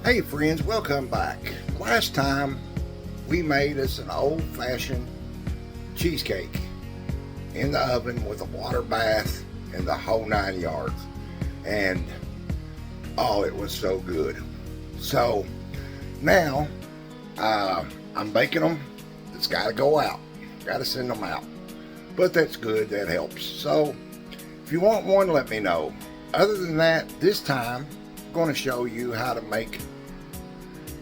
Hey friends, welcome back. Last time we made us an old-fashioned cheesecake in the oven with a water bath and the whole 9 yards. And oh, it was so good. So now I'm baking them. It's got to go out. Got to send them out. But that's good. That helps. So if you want one, let me know. Other than that, this time I'm going to show you how to make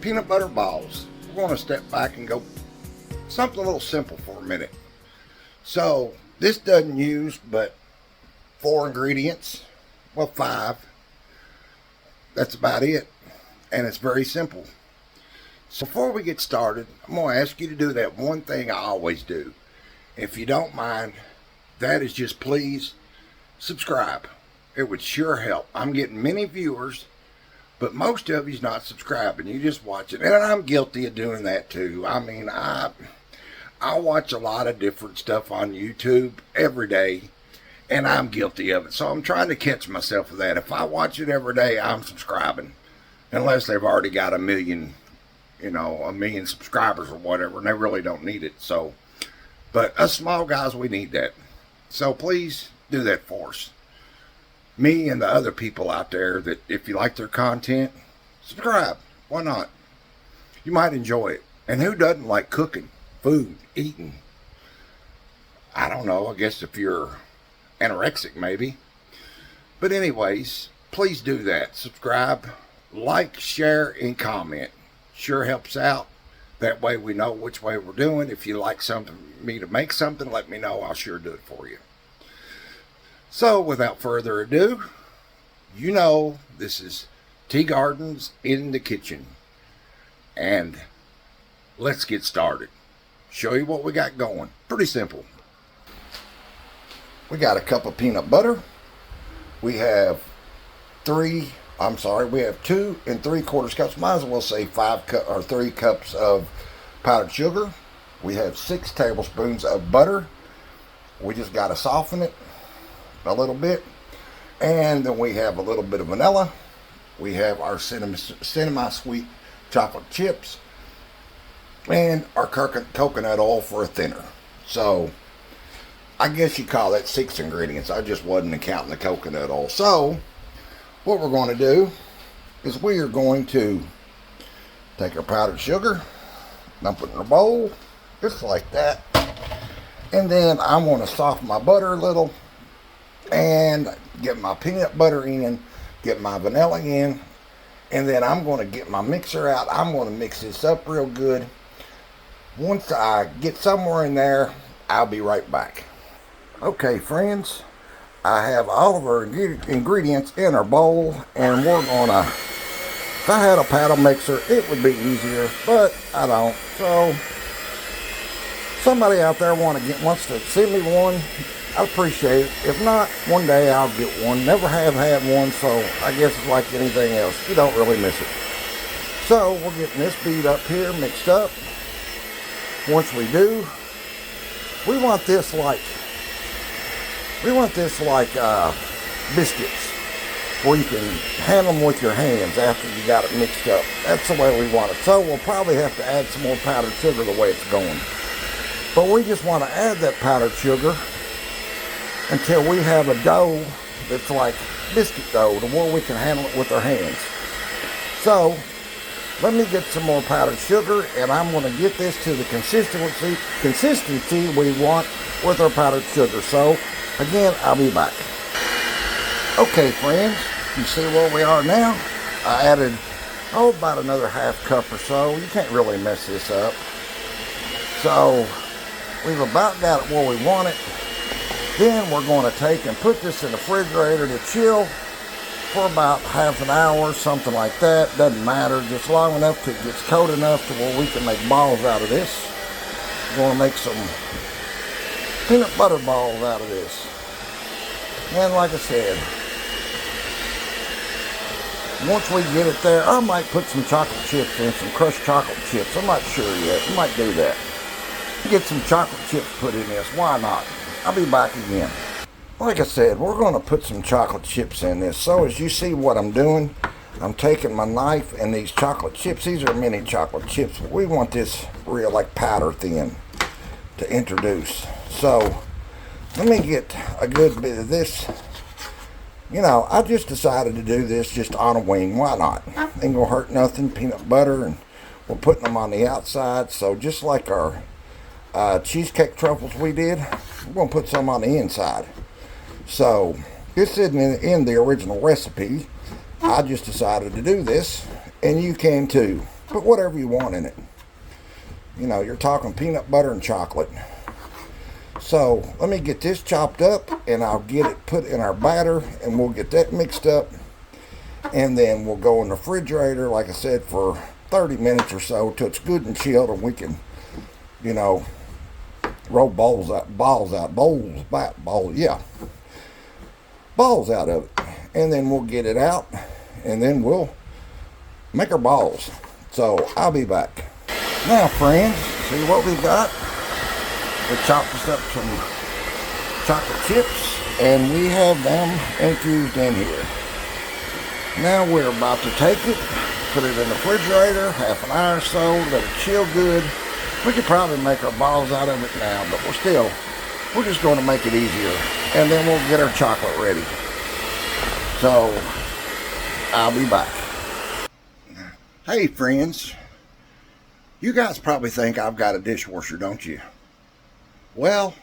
peanut butter balls. We're going to step back and go something a little simple for a minute. So this doesn't use but 4 ingredients. Well, 5. That's about it. And it's very simple. So before we get started, I'm going to ask you to do that one thing I always do. If you don't mind, that is just please subscribe. It would sure help. I'm getting many viewers, but most of you's not subscribing. You just watch it. And I'm guilty of doing that too. I mean, I watch a lot of different stuff on YouTube every day, and I'm guilty of it. So I'm trying to catch myself with that. If I watch it every day, I'm subscribing. Unless they've already got a million subscribers or whatever, and they really don't need it. So, but us small guys, we need that. So please do that for us. Me and the other people out there that if you like their content, subscribe. Why not? You might enjoy it. And who doesn't like cooking, food, eating? I don't know. I guess if you're anorexic, maybe. But anyways, please do that. Subscribe, like, share, and comment. Sure helps out. That way we know which way we're doing. If you like me to make something, let me know. I'll sure do it for you. So, without further ado, you know this is Tea Gardens in the Kitchen. And let's get started. Show you what we got going. Pretty simple. We got a cup of peanut butter. We have 2 and 3/4 cups. Might as well say 3 cups of powdered sugar. We have 6 tablespoons of butter. We just got to soften it a little bit. And then we have a little bit of vanilla. We have our semi-sweet chocolate chips. And our coconut oil for a thinner. So, I guess you call that 6 ingredients. I just wasn't counting the coconut oil. So, what we're going to do is we are going to take our powdered sugar, dump it in a bowl, just like that. And then I'm going to soften my butter a little and get my peanut butter in, get my vanilla in, and then I'm going to get my mixer out. I'm going to mix this up real good. Once I get somewhere in there, I'll be right back. Okay, friends. I have all of our ingredients in our bowl, and we're gonna, if I had a paddle mixer, it would be easier, but I don't. So, somebody out there wants to send me one, I'd appreciate it. If not, one day I'll get one. Never have had one, so I guess it's like anything else. You don't really miss it. So, we're getting this bead up here mixed up. Once we do, we want this like biscuits, where you can handle them with your hands after you got it mixed up. That's the way we want it. So we'll probably have to add some more powdered sugar the way it's going. But we just want to add that powdered sugar until we have a dough that's like biscuit dough, to where we can handle it with our hands. So let me get some more powdered sugar, and I'm going to get this to the consistency we want with our powdered sugar. So again, I'll be back. Okay, friends, you see where we are now? I added, about another half cup or so. You can't really mess this up. So, we've about got it where we want it. Then we're going to take and put this in the refrigerator to chill for about half an hour, something like that. Doesn't matter, just long enough till it gets cold enough to where we can make balls out of this. We're going to make some peanut butter balls out of this. And like I said, once we get it there, I might put some chocolate chips in, some crushed chocolate chips. I'm not sure yet. I might do that. Get some chocolate chips put in this. Why not? I'll be back again. Like I said, we're going to put some chocolate chips in this. So as you see what I'm doing, I'm taking my knife and these chocolate chips. These are mini chocolate chips. We want this real like powder thin to introduce. So let me get a good bit of this. You know, I just decided to do this just on a wing. Why not? Ain't gonna hurt nothing. Peanut butter, and we're putting them on the outside. So just like our cheesecake truffles we did, we're gonna put some on the inside. So this isn't in the original recipe. I just decided to do this, and you can too. Put whatever you want in it. You know, you're talking peanut butter and chocolate. So let me get this chopped up, and I'll get it put in our batter, and we'll get that mixed up, and then we'll go in the refrigerator, like I said, for 30 minutes or so till it's good and chilled, and we can, you know, roll balls out of it, and then we'll get it out, and then we'll make our balls. So I'll be back. Now, friends, see what we got? We chopped us up some chocolate chips, and we have them infused in here. Now we're about to take it, put it in the refrigerator, half an hour or so, let it chill good. We could probably make our balls out of it now, but we're just going to make it easier. And then we'll get our chocolate ready. So, I'll be back. Hey friends, you guys probably think I've got a dishwasher, don't you? Well,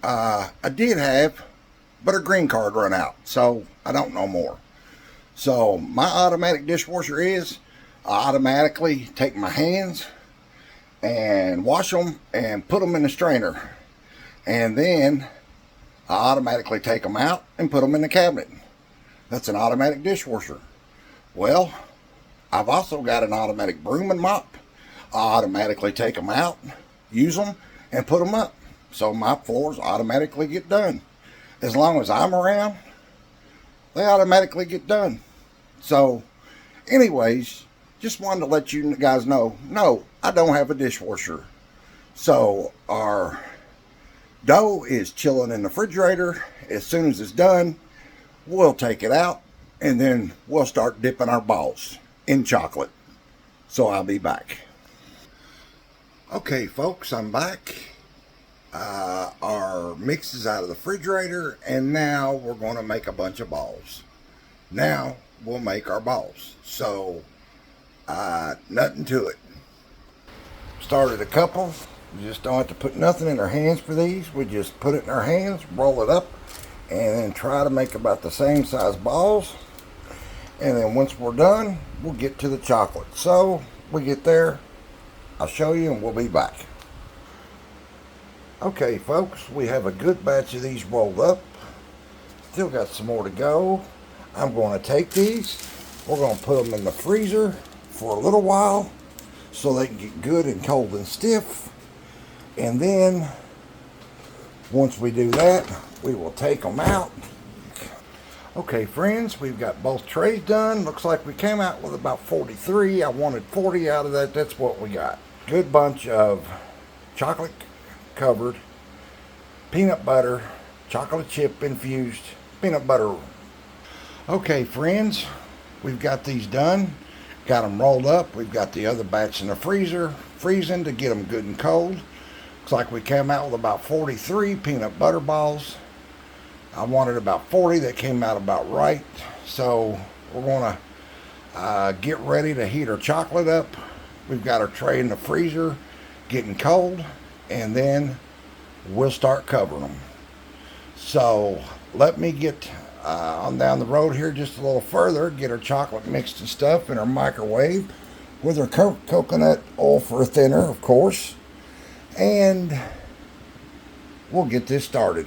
I did have, but her green card run out, so I don't know more. So my automatic dishwasher is, I automatically take my hands and wash them and put them in the strainer. And then I automatically take them out and put them in the cabinet. That's an automatic dishwasher. Well, I've also got an automatic broom and mop. I automatically take them out, use them, and put them up. So my floors automatically get done. As long as I'm around, they automatically get done. So, anyways, just wanted to let you guys know, no, I don't have a dishwasher. So, our dough is chilling in the refrigerator. As soon as it's done, we'll take it out, and then we'll start dipping our balls in chocolate. So, I'll be back. Okay, folks, I'm back. Our mix is out of the refrigerator, and now we're going to make a bunch of balls. Now we'll make our balls. So nothing to it. Started a couple. We just don't have to put nothing in our hands for these. We just put it in our hands, roll it up, and then try to make about the same size balls. And then once we're done, we'll get to the chocolate. So we get there, I'll show you, and we'll be back. Okay, folks, we have a good batch of these rolled up. Still got some more to go. I'm going to take these. We're going to put them in the freezer for a little while so they can get good and cold and stiff. And then, once we do that, we will take them out. Okay, friends, we've got both trays done. Looks like we came out with about 43. I wanted 40 out of that. That's what we got. Good bunch of chocolate covered peanut butter, chocolate chip infused peanut butter. Okay, friends, we've got these done. Got them rolled up. We've got the other batch in the freezer, freezing to get them good and cold. Looks like we came out with about 43 peanut butter balls. I wanted about 40. That came out about right. So we're going to get ready to heat our chocolate up. We've got our tray in the freezer getting cold, and then we'll start covering them. So let me get on down the road here just a little further, get our chocolate mixed and stuff in our microwave with our coconut oil for a thinner, of course, and we'll get this started.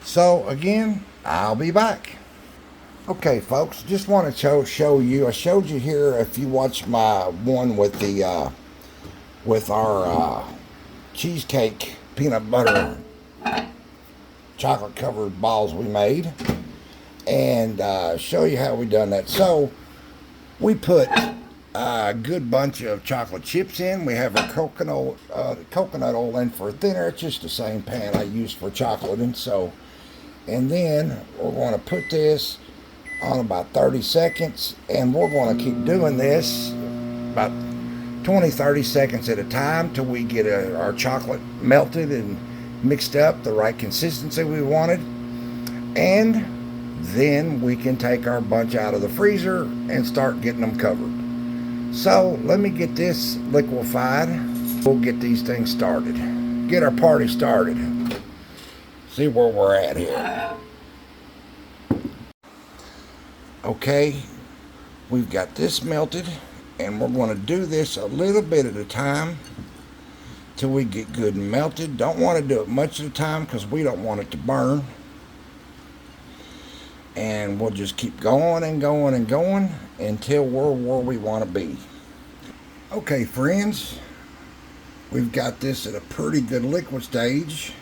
So again, I'll be back. Okay, folks, just want to show you. I showed you here, if you watched my one with the with our cheesecake peanut butter chocolate covered balls we made, and show you how we done that. So we put a good bunch of chocolate chips in. We have our coconut oil in for a thinner. It's just the same pan I use for chocolate, and then we're going to put this on about 30 seconds, and we're going to keep doing this about 20-30 seconds at a time till we get our chocolate melted and mixed up the right consistency we wanted. And then we can take our bunch out of the freezer and start getting them covered. So let me get this liquefied. We'll get these things started. Get our party started. See where we're at here. Okay, we've got this melted, and we're going to do this a little bit at a time till we get good and melted. Don't want to do it much at a time because we don't want it to burn. And we'll just keep going and going and going until we're where we want to be. Okay, friends, we've got this at a pretty good liquid stage.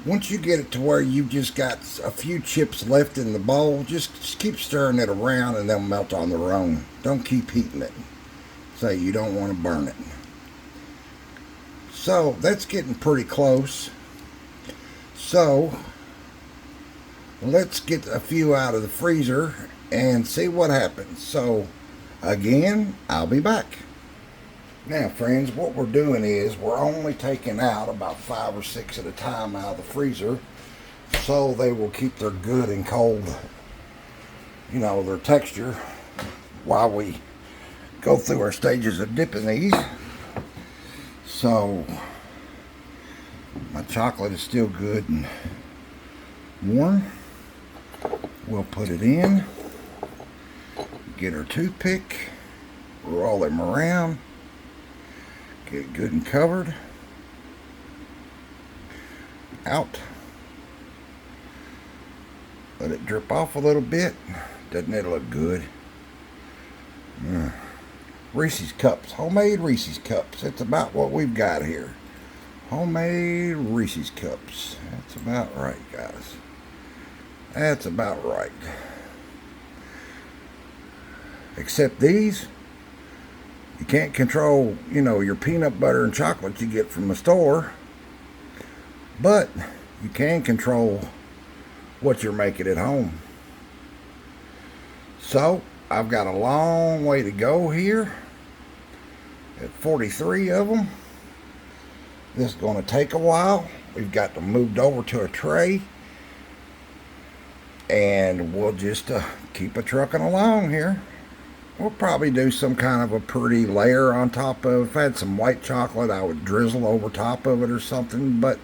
Once you get it to where you've just got a few chips left in the bowl, just keep stirring it around and they'll melt on their own. Don't keep heating it. So you don't want to burn it. So that's getting pretty close. So let's get a few out of the freezer and see what happens. So again, I'll be back. Now, friends, what we're doing is we're only taking out about 5 or 6 at a time out of the freezer, so they will keep their good and cold, their texture, while we go through our stages of dipping these. So my chocolate is still good and warm. We'll put it in, get our toothpick, roll them around, get it good and covered. Out. Let it drip off a little bit. Doesn't it look good? Reese's Cups. Homemade Reese's Cups. That's about what we've got here. Homemade Reese's Cups. That's about right, guys. That's about right. Except these, you can't control, your peanut butter and chocolate you get from the store, but you can control what you're making at home. So I've got a long way to go here at 43 of them. This is going to take a while. We've got them moved over to a tray, and we'll just keep a trucking along here. We'll probably do some kind of a pretty layer on top of. If I had some white chocolate, I would drizzle over top of it or something, but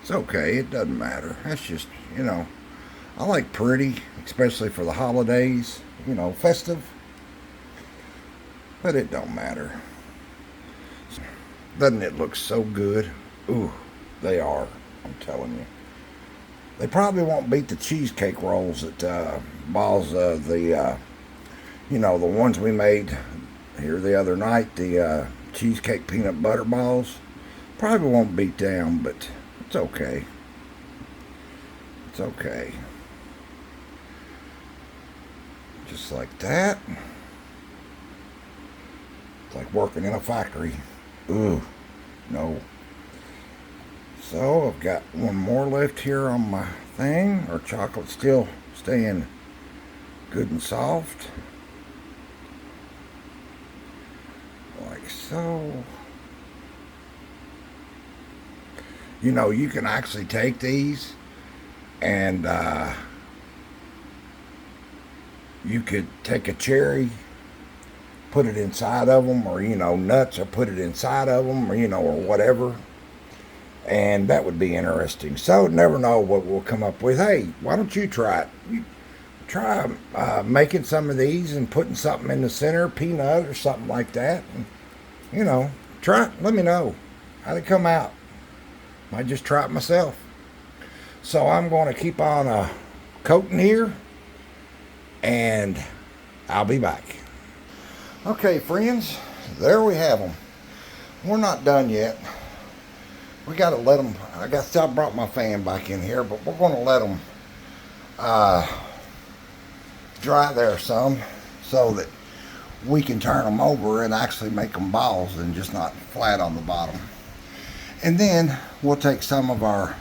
it's okay. It doesn't matter. That's just, I like pretty, especially for the holidays, festive, but it don't matter. Doesn't it look so good? Ooh, they are, I'm telling you. They probably won't beat the cheesecake rolls at Ball's, the ones we made here the other night, the cheesecake peanut butter balls. Probably won't beat them, but it's okay. It's okay. Just like that. It's like working in a factory. Ooh, no. So I've got one more left here on my thing. Our chocolate's still staying good and soft. Like so. You can actually take these and you could take a cherry, put it inside of them, or nuts, or put it inside of them, or or whatever, and that would be interesting. So never know what we'll come up with. Hey, why don't you try it? Try making some of these and putting something in the center, peanut or something like that, and try it. Let me know how they come out. Might just try it myself. So I'm going to keep on coating here, and I'll be back. Okay, friends, there we have them. We're not done yet. We got to let them, I brought my fan back in here, but we're going to let them dry there some so that we can turn them over and actually make them balls and just not flat on the bottom. And then we'll take some of our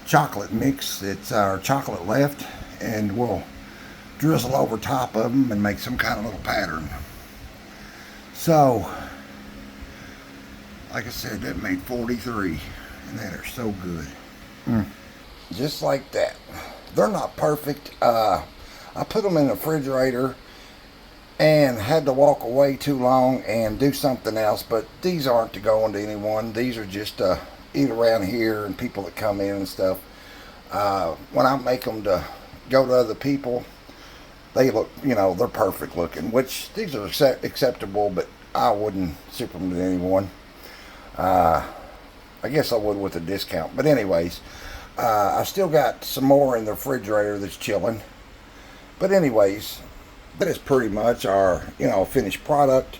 chocolate mix, it's our chocolate left, and we'll drizzle over top of them and make some kind of little pattern. So, like I said, that made 43, and that are so good. Just like that. They're not perfect. I put them in the refrigerator and had to walk away too long and do something else, but these aren't to go into anyone. These are just to eat around here and people that come in and stuff. When I make them to go to other people, they look, they're perfect looking, which these are acceptable, but I wouldn't ship them to anyone. I guess I would with a discount. But anyways, I still got some more in the refrigerator that's chilling. But anyways, that is pretty much our, finished product.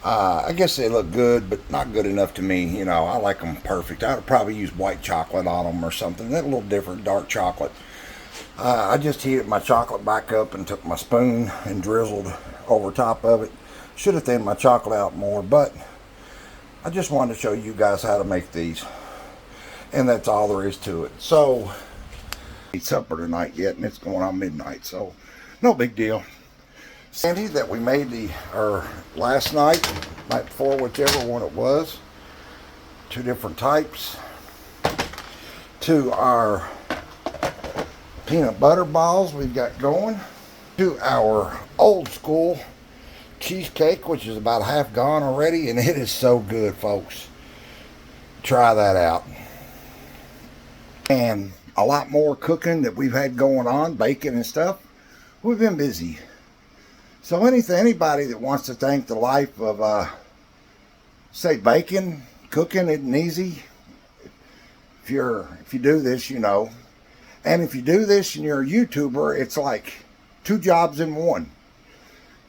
I guess they look good, but not good enough to me. I like them perfect. I would probably use white chocolate on them or something. That's a little different, dark chocolate. I just heated my chocolate back up and took my spoon and drizzled over top of it. Should have thinned my chocolate out more, but I just wanted to show you guys how to make these. And that's all there is to it. So, I eat supper tonight yet, and it's going on midnight, so no big deal. Sandy that we made last night before, whichever one it was. 2 different types. To our peanut butter balls we've got going. To our old school cheesecake, which is about half gone already, and it is so good, folks. Try that out. And a lot more cooking that we've had going on, baking and stuff. We've been busy. So anybody that wants to think the life of, say, baking, cooking isn't easy. If you do this, and if you do this and you're a YouTuber, it's like 2 jobs in one.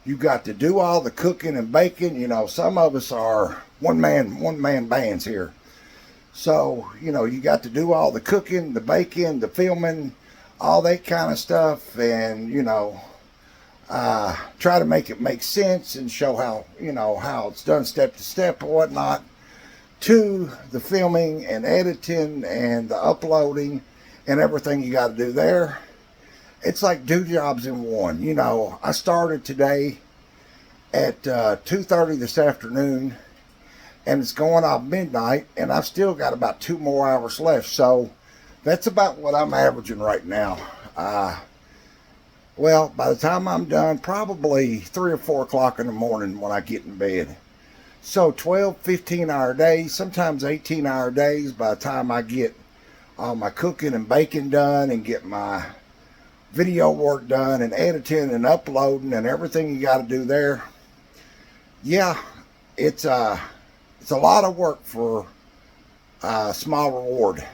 You got to do all the cooking and baking. Some of us are one man bands here. So, you got to do all the cooking, the baking, the filming, all that kind of stuff, and, try to make it make sense and show how, how it's done step to step or whatnot, to the filming and editing and the uploading and everything you got to do there. It's like 2 jobs in one. I started today at 2:30 this afternoon, and it's going off midnight, and I've still got about 2 more hours left. So that's about what I'm averaging right now. Well, by the time I'm done, probably 3 or 4 o'clock in the morning when I get in bed. So 12, 15-hour days, sometimes 18-hour days by the time I get all my cooking and baking done and get my video work done and editing and uploading and everything you got to do there. Yeah, it's a lot of work for a small reward.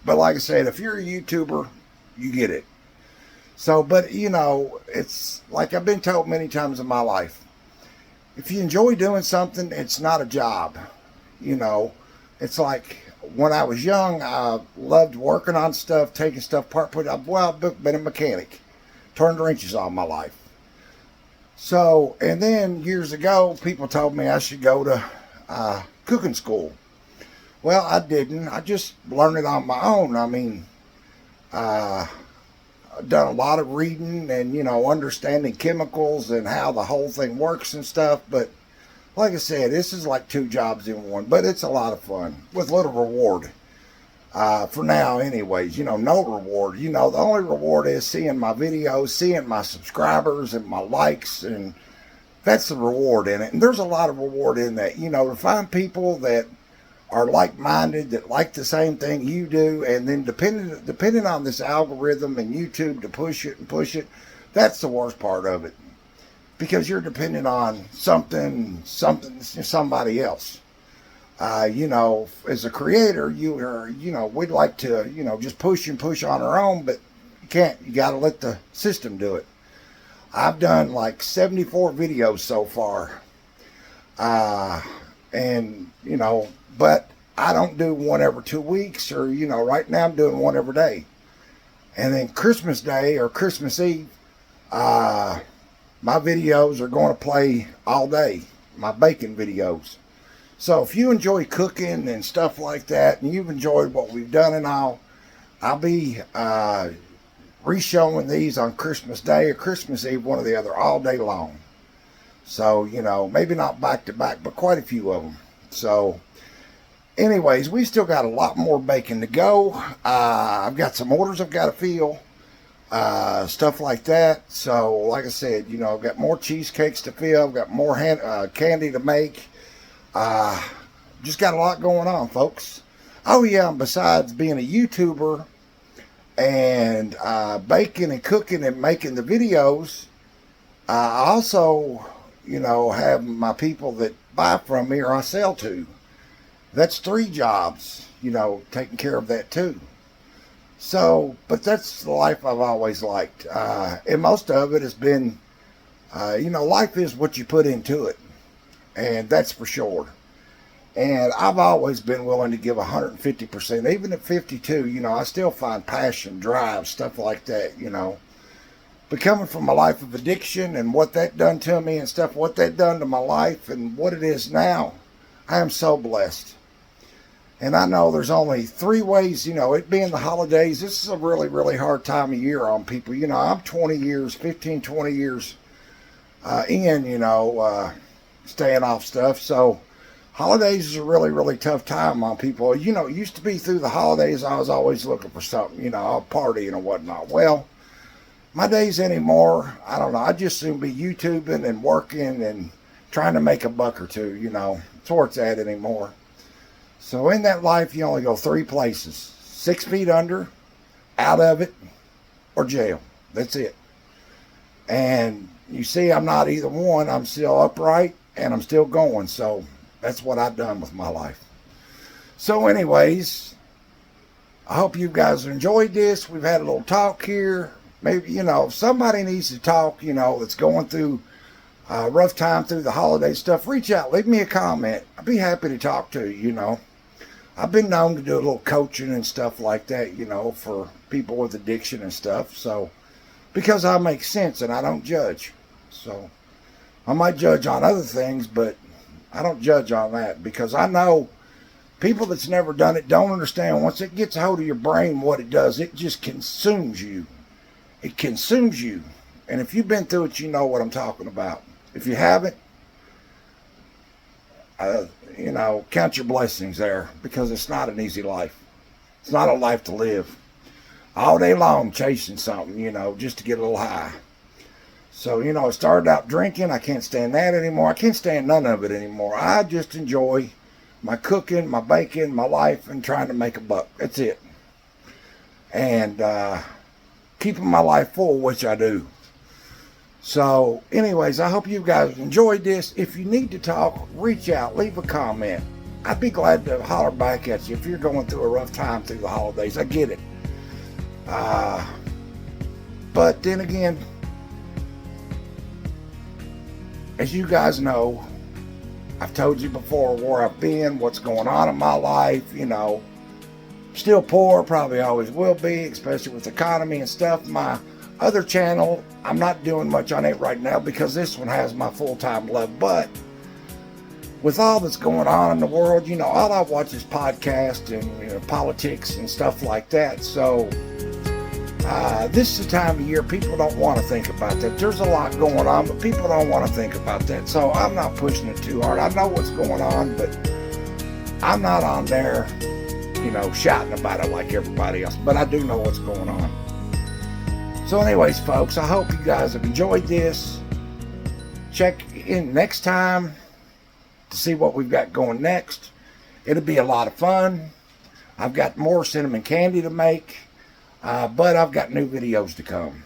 But like I said, if you're a YouTuber, you get it. So, but it's like I've been told many times in my life, if you enjoy doing something, it's not a job. It's like when I was young, I loved working on stuff, taking stuff apart, I've been a mechanic, turned wrenches all my life. So, and then years ago, people told me I should go to cooking school. Well, I didn't. I just learned it on my own. I've done a lot of reading and, understanding chemicals and how the whole thing works and stuff. But like I said, this is like 2 jobs in one. But it's a lot of fun with little reward. For now anyways, no reward. The only reward is seeing my videos, seeing my subscribers and my likes. And that's the reward in it. And there's a lot of reward in that. To find people that are like-minded, that like the same thing you do, and then depending on this algorithm and YouTube to push it, that's the worst part of it, because you're dependent on somebody else. As a creator, we'd like to, just push on our own, but you can't. You got to let the system do it. I've done like 74 videos so far, and but I don't do one every 2 weeks, or right now I'm doing one every day. And then Christmas Day or Christmas Eve, my videos are going to play all day, my baking videos. So if you enjoy cooking and stuff like that, and you've enjoyed what we've done and all, I'll be re-showing these on Christmas Day or Christmas Eve, one or the other, all day long. So, maybe not back to back, but quite a few of them. So, anyways, we still got a lot more bacon to go. I've got some orders I've got to fill, stuff like that. So, like I said, I've got more cheesecakes to fill. I've got more candy to make. Just got a lot going on, folks. Oh, yeah, and besides being a YouTuber and baking and cooking and making the videos, I also, have my people that buy from me or I sell to. That's 3 jobs, taking care of that too. So, but that's the life I've always liked. And most of it has been, life is what you put into it. And that's for sure. And I've always been willing to give 150%, even at 52, I still find passion, drive, stuff like that, But coming from a life of addiction and what that done to me and stuff, what that done to my life and what it is now, I am so blessed. And I know there's only 3 ways, it being the holidays, this is a really, really hard time of year on people. I'm 20 years in, staying off stuff. So holidays is a really, really tough time on people. It used to be through the holidays, I was always looking for something, a party and whatnot. Well, my days anymore, I don't know. I just soon be YouTubing and working and trying to make a buck or two, That's where it's at anymore. So in that life, you only go 3 places. 6 feet under, out of it, or jail. That's it. And you see, I'm not either one. I'm still upright and I'm still going. So that's what I've done with my life. So anyways, I hope you guys enjoyed this. We've had a little talk here. Maybe, if somebody needs to talk, that's going through a rough time through the holiday stuff, reach out, leave me a comment. I'd be happy to talk to you, I've been known to do a little coaching and stuff like that, for people with addiction and stuff. So, because I make sense and I don't judge. So, I might judge on other things, but I don't judge on that because I know people that's never done it don't understand. Once it gets a hold of your brain, what it does, it just consumes you. It consumes you. And if you've been through it, you know what I'm talking about. If you haven't, count your blessings there because it's not an easy life. It's not a life to live. All day long chasing something, just to get a little high. So, I started out drinking. I can't stand that anymore. I can't stand none of it anymore. I just enjoy my cooking, my baking, my life, and trying to make a buck. That's it. And keeping my life full, which I do. So, anyways, I hope you guys enjoyed this. If you need to talk, reach out, leave a comment. I'd be glad to holler back at you if you're going through a rough time through the holidays. I get it. But then again, as you guys know, I've told you before where I've been, what's going on in my life, Still poor, probably always will be, especially with the economy and stuff. My other channel, I'm not doing much on it right now because this one has my full-time love. But with all that's going on in the world, all I watch is podcasts and politics and stuff like that. So this is the time of year people don't want to think about that. There's a lot going on, but people don't want to think about that. So I'm not pushing it too hard. I know what's going on, but I'm not on there, shouting about it like everybody else. But I do know what's going on. So anyways, folks, I hope you guys have enjoyed this. Check in next time to see what we've got going next. It'll be a lot of fun. I've got more cinnamon candy to make, but I've got new videos to come.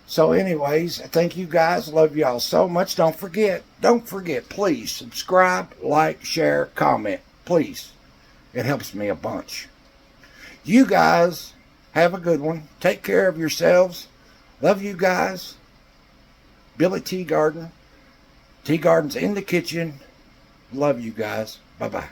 So anyways, thank you guys. Love y'all so much. Don't forget, please subscribe, like, share, comment. Please. It helps me a bunch. You guys have a good one. Take care of yourselves. Love you guys. Billy Tea Garden. Tea Garden's in the kitchen. Love you guys. Bye-bye.